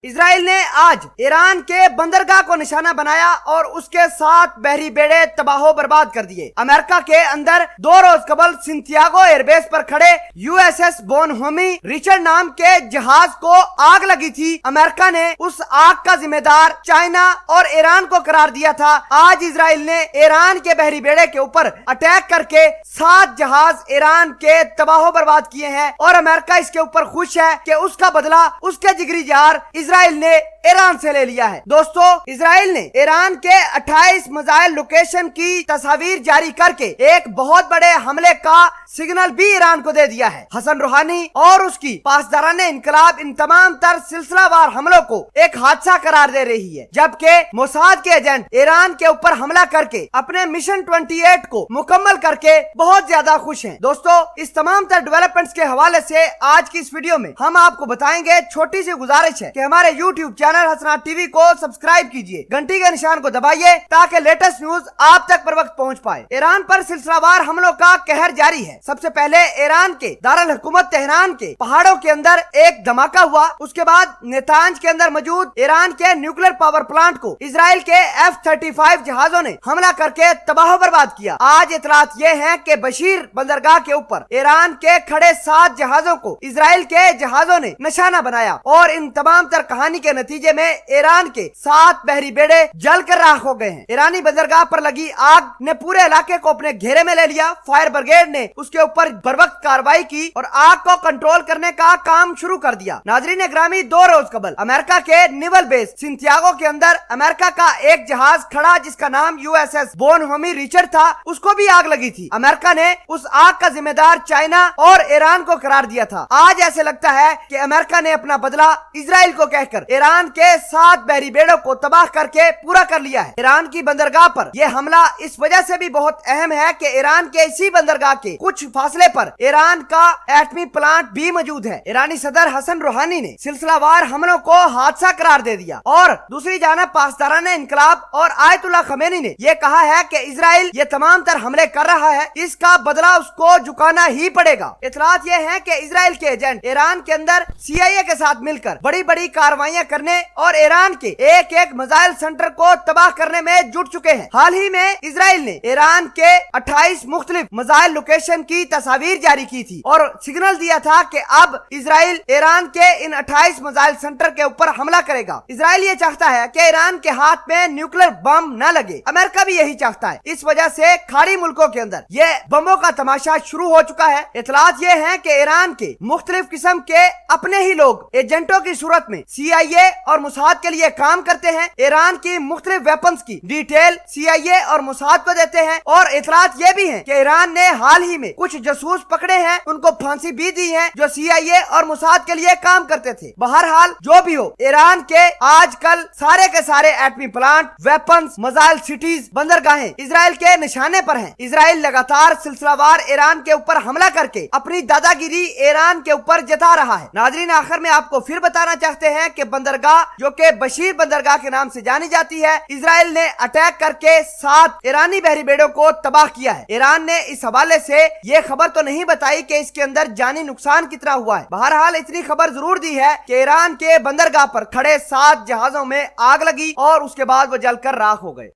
اسرائیل نے آج ایران کے بندرگاہ کو نشانہ بنایا اور اس کے 7 بحری بیڑے تباہ و برباد کر دیے۔ امریکہ کے اندر 2 روز قبل سنتیاگو ایئر بیس پر کھڑے USS بونہومی ریچرڈ نام کے جہاز کو آگ لگی تھی۔ امریکہ نے اس آگ کا ذمہ دار چائنا اور ایران کو قرار دیا تھا۔ آج اسرائیل نے ایران کے بحری بیڑے کے اوپر اٹیک کر کے 7 جہاز ایران کے تباہ و برباد کیے ہیں اور امریکہ اس کے اوپر خوش ہے کہ اس کا بدلہ اس کے جگری جار اسرائیل نے ایران سے لے لیا ہے۔ دوستو، اسرائیل نے ایران کے 28 میزائل لوکیشن کی تصاویر جاری کر کے ایک بہت بڑے حملے کا سگنل بھی ایران کو دے دیا ہے۔ حسن روحانی اور اس کی پاسداران انقلاب ان تمام تر سلسلہ وار حملوں کو ایک حادثہ قرار دے رہی ہے، جبکہ موساد کے ایجنٹ ایران کے اوپر حملہ کر کے اپنے مشن 28 کو مکمل کر کے بہت زیادہ خوش ہیں۔ دوستو، اس تمام تر ڈیولپمنٹس کے حوالے سے آج کی اس ویڈیو میں ہم آپ کو بتائیں گے۔ چھوٹی سی گزارش ہے کہ ہمارے YouTube چینل حسنات ٹی وی کو سبسکرائب کیجئے، گھنٹی کے نشان کو دبائیے تاکہ لیٹسٹ نیوز آپ تک پر وقت پہنچ پائے۔ ایران پر سلسلہ وار حملوں کا قہر جاری ہے۔ سب سے پہلے ایران کے دارالحکومت تہران کے پہاڑوں کے اندر ایک دھماکہ ہوا، اس کے بعد نیتانز کے اندر موجود ایران کے نیوکلیر پاور پلانٹ کو اسرائیل کے F-35 جہازوں نے حملہ کر کے تباہ و برباد کیا۔ آج اطلاعات یہ ہیں کہ بشیر بندرگاہ کے اوپر ایران کے کھڑے 7 جہازوں کو اسرائیل کے جہازوں نے نشانہ بنایا اور ان تمام تر کہانی کے نتیجے میں ایران کے 7 بحری بیڑے جل کر راکھ ہو گئے ہیں۔ ایرانی بندرگاہ پر لگی آگ نے پورے علاقے کو اپنے گھیرے میں لے لیا۔ فائر بریگیڈ نے اس کے اوپر بروقت کارروائی کی اور آگ کو کنٹرول کرنے کا کام شروع کر دیا۔ ناظرین گرامی، 2 روز قبل امریکہ کے نیول بیس سنتیاگو کے اندر امریکہ کا ایک جہاز کھڑا جس کا نام USS بونہومی ریچرڈ تھا، اس کو بھی آگ لگی تھی۔ امریکہ نے اس آگ کا ذمہ دار چائنا اور ایران کو قرار دیا تھا۔ آج ایسے لگتا ہے کہ امریکہ نے اپنا بدلہ اسرائیل کو کہہ کر ایران کے 7 بحری بیڑوں کو تباہ کر کے پورا کر لیا ہے۔ ایران کی بندرگاہ پر یہ حملہ اس وجہ سے بھی بہت اہم ہے کہ ایران کے اسی بندرگاہ کے کچھ فاصلے پر ایران کا ایٹمی پلانٹ بھی موجود ہے۔ ایرانی صدر حسن روحانی نے سلسلہ وار حملوں کو حادثہ قرار دے دیا اور دوسری جانب پاسداران انقلاب اور آیت اللہ خمینی نے یہ کہا ہے کہ اسرائیل یہ تمام تر حملے کر رہا ہے، اس کا بدلہ اس کو چکانا ہی پڑے گا۔ اطلاعات یہ ہیں کہ اسرائیل کے ایجنٹ ایران کے اندر CIA کے ساتھ مل کر بڑی بڑی کارروائیاں کرنے اور ایران کے ایک میزائل سینٹر کو تباہ کرنے میں جٹ چکے ہیں۔ حال ہی میں اسرائیل نے ایران کے 28 مختلف میزائل لوکیشن کی تصاویر جاری کی تھی اور سگنل دیا تھا کہ اب اسرائیل ایران کے ان 28 میزائل سینٹر کے اوپر حملہ کرے گا۔ اسرائیل یہ چاہتا ہے کہ ایران کے ہاتھ میں نیوکلیر بم نہ لگے۔ امریکہ بھی یہی چاہتا ہے۔ اس وجہ سے کھاڑی ملکوں کے اندر یہ بموں کا تماشا شروع ہو چکا ہے۔ اطلاعات یہ ہیں کہ ایران کے مختلف قسم کے اپنے ہی لوگ ایجنٹوں کی صورت میں CIA اور موساد کے لیے کام کرتے ہیں۔ ایران کی مختلف ویپنز کی ڈیٹیل CIA اور موساد کو دیتے ہیں اور اطلاعات یہ بھی ہیں کہ ایران نے حال ہی میں کچھ جاسوس پکڑے ہیں، ان کو پھانسی بھی دی ہے جو CIA اور موساد کے لیے کام کرتے تھے۔ بہرحال جو بھی ہو، ایران کے آج کل سارے کے سارے ایٹمی پلانٹ، ویپنز، میزائل سٹیز، بندرگاہیں اسرائیل کے نشانے پر ہیں۔ اسرائیل لگاتار سلسلہ وار ایران کے اوپر حملہ کر کے اپنی دادا گیری ایران کے اوپر جتا رہا ہے۔ ناظرین، آخر میں آپ کو پھر بتانا چاہتے ہیں کہ بندرگاہ جو کہ بشیر بندرگاہ کے نام سے جانی جاتی ہے، اسرائیل نے اٹیک کر کے 7 ایرانی بحری بیڑوں کو تباہ کیا ہے۔ ایران نے اس حوالے سے یہ خبر تو نہیں بتائی کہ اس کے اندر جانی نقصان کتنا ہوا ہے۔ بہرحال اتنی خبر ضرور دی ہے کہ ایران کے بندرگاہ پر کھڑے 7 جہازوں میں آگ لگی اور اس کے بعد وہ جل کر راکھ ہو گئے۔